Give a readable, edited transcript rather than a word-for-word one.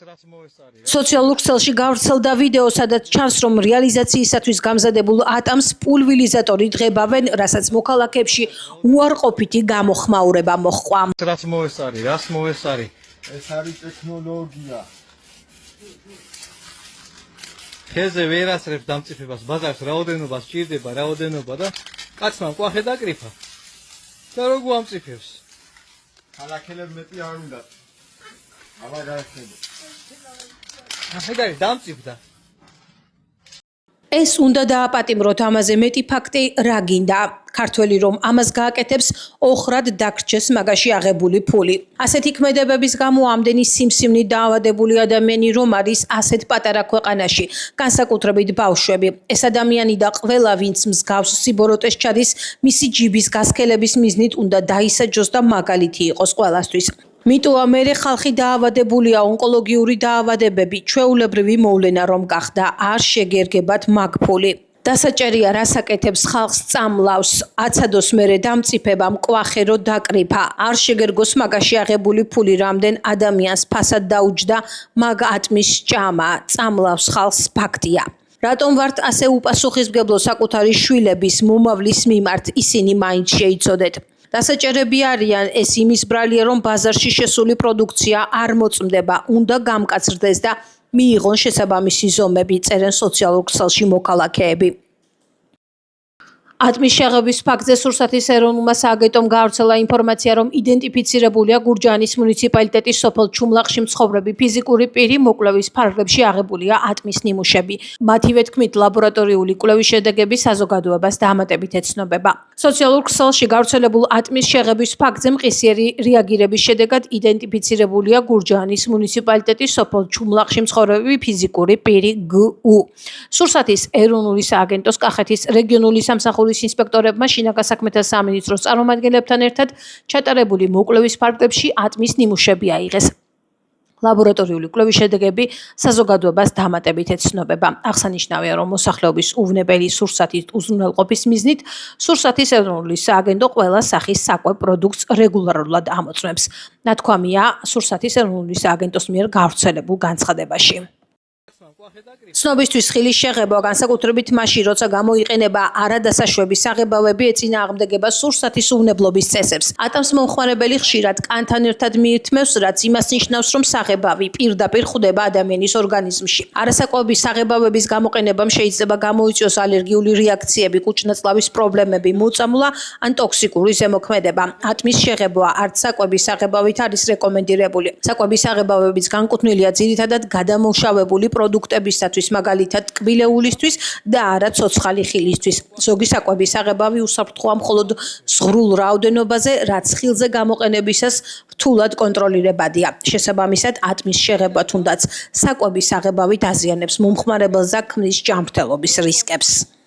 სოციალურ ქსელში გავრცელდა ვიდეო, სადაც ჩანს, რომ რეალიზაციისათვის გამზადებულ ატამს პულვერიზატორი დღებავენ, რასაც მოქალაქეებში უარყოფითი გამოხმაურება მოჰყვა. რას მოესწარი? ეს არის ტექნოლოგია. ხეზე ვერ ასრებს დამწიფებას, ბაზარს რაოდენობა სჭირდება და კაცმა მკვახე დაკრიფა. და როგორ ამწიფებს? ქალაქელებს მეტი არ უნდა. აბა გაიხსენე. ახედარი დამწიფდა. ეს უნდა დააპატიმროთ, ამაზე მეტი ფაქტი რა გინდა? ქართველი რომ ამას გააკეთებს, ოხრად დაგრჩეს მაგაში აღებული ფული. ასეთი ქმედებების გამო ამდენი სიმსივნით დაავადებული ადამიანი რომ არის ასეთ პატარა ქვეყანაში, განსაკუთრებით ბავშვები. ეს ადამიანი და ყველა ვინც მსგავს სიბოროტეს ჩადის, მისი ჯიბის გასქელების მიზნით უნდა დაისაჯოს და მაგალითი იყოს ყველასთვის. მიტოა მერე ხალხი დაავადებულია, ონკოლოგიური დაავადებები, ჩვეულებრივი მოვლენა რომ გახდა, არ შეგერგებათ მაგ ფული. დასაჭერია რას აკეთებს ხალხს წამლავს, აცადოს მერე დამწიფება, მკვახე რო დაკრიფა, არ შეგერგოს მაგაში აღებული ფული, რამდენ ადამიანს ფასად დაუჯდა მაგ ატმის ჭამა, წამლავს ხალხს ფაქტია. რატომ ვართ ასე უპასუხისმგებლო საკუთარი შვილების მომავლის მიმართ, ისინი მაინც შეიცოდეთ. დასაჭერები არიან, ეს იმის ბრალია, რომ ბაზარში შესული პროდუქცია არ მოწმდება, უნდა გამკაცრდეს და მიიღონ შესაბამისი ზომები, წერენ სოციალურ ქსელში მოქალაქეები. ატმის შეღების ფაქტზე სურსათის ეროვნულმა სააგენტომ გაავრცელა ინფორმაცია, რომ იდენტიფიცირებულია გურჯაანის მუნიციპალიტეტის სოფელ ჩუმლახში მცხოვრები ფიზიკური პირი, მოკვლევის ფარგლებში აღებულია ატმის ნიმუშები. მათივე თქმით, ლაბორატორიული კვლევის შედეგები საზოგადოებას დამატებით ეცნობება. სოციალურ ქსელში გავრცელებულ ატმის შეღების ფაქტზე მყისიერი რეაგირების შედეგად იდენტიფიცირებულია გურჯაანის მუნიციპალიტეტის სოფელ ჩუმლახში მცხოვრები ფიზიკური პირი გ.უ. სურსათის ეროვნული სააგენტოს კახეთის რეგიონული სამსახურის ინსპექტორებმა შინაგან საქმეთა სამინისტროს წარმომადგენლებთან ერთად ჩატარებული მოკვლევის ფარგლებში ატმის ნიმუშები აიღეს. ლაბორატორიული კვლევის შედეგები საზოგადოებას დამატებით ეცნობება. აღსანიშნავია, რომ მოსახლეობის უვნებელი სურსათით უზრუნველყოფის მიზნით სურსათის ეროვნული სააგენტო ყველა სახის საკვებ პროდუქტს რეგულარულად ამოწმებს. ნათქვამია სურსათის ეროვნული სააგენტოს მიერ გავრცელებულ განცხადებაში. ცნობისთვის ხილის შეღება, განსაკუთრებით მაშინ, როცა გამოიყენება არადასაშვები საღებავები, ეწინააღმდეგება სურსათის უვნებლობის წესებს. ატამს მომხმარებელი ხშირად კანთან ერთად მიირთმევს, რაც იმას ნიშნავს, რომ საღებავი პირდაპირ ხვდება ადამიანის ორგანიზმში. არასაკვები საღებავების გამოყენებამ შეიძლება გამოიწვიოს ალერგიული რეაქციები, კუჭნაწლავის პრობლემები, მოწამვლა ან ტოქსიკური ზემოქმედება. ატმის შეღება არც საკვები საღებავით არის რეკომენდირებული. საკვები საღებავებიც განკუთვნილია ძირითადად გადამუშავებული პროდუქტებისათვის, მაგალითად ტკბილეულისთვის და არა ცოცხალი ხილისთვის. ზოგი საკვები საღებავი უსაფრთხოა მხოლოდ ზღვრულ რაოდენობაზე, რაც ხილზე გამოყენებისას რთულად კონტროლირებადია. შესაბამისად, ატმის შეღება თუნდაც საკვები საღებავით აზიანებს მომხმარებელს და ქმნის ჯანმრთელობის რისკებს.